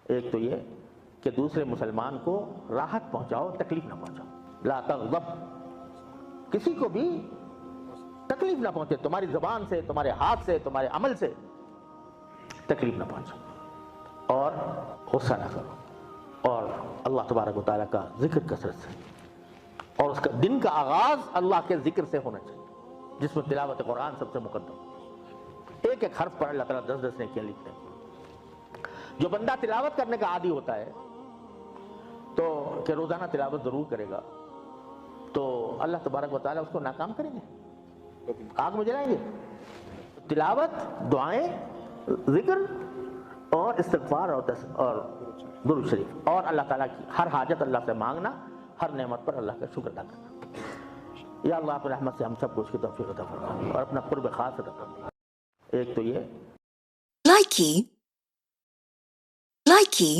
ایک تو یہ کہ دوسرے مسلمان کو راحت پہنچاؤ، تکلیف نہ پہنچاؤ. لا تغضب، کسی کو بھی تکلیف نہ پہنچے، تمہاری زبان سے، تمہارے ہاتھ سے، تمہارے عمل سے تکلیف نہ پہنچے، اور غصہ نہ کرو، اور اللہ تبارک و تعالیٰ کا ذکر کثرت سے، اور اس کا دن کا آغاز اللہ کے ذکر سے ہونا چاہیے، جس میں تلاوت قرآن سب سے مقدم. ایک ایک حرف پر اللہ تعالیٰ 10-10 نیکیاں لکھتے ہیں. جو بندہ تلاوت کرنے کا عادی ہوتا ہے تو کہ روزانہ تلاوت ضرور کرے گا، تو اللہ تبارک و تعالیٰ اس کو ناکام کریں گے، آگ میں جلائیں گے. تلاوت، دعائیں، ذکر اور استغفار اور درود شریف، اور اللہ تعالیٰ کی ہر حاجت اللہ سے مانگنا، ہر نعمت پر اللہ کا شکر ادا کرنا. یا اللہ اپنے رحمت سے ہم سب کو اس کی توفیق عطا فرما اور اپنا قرب خاص عطا فرما. ایک تو یہ Likey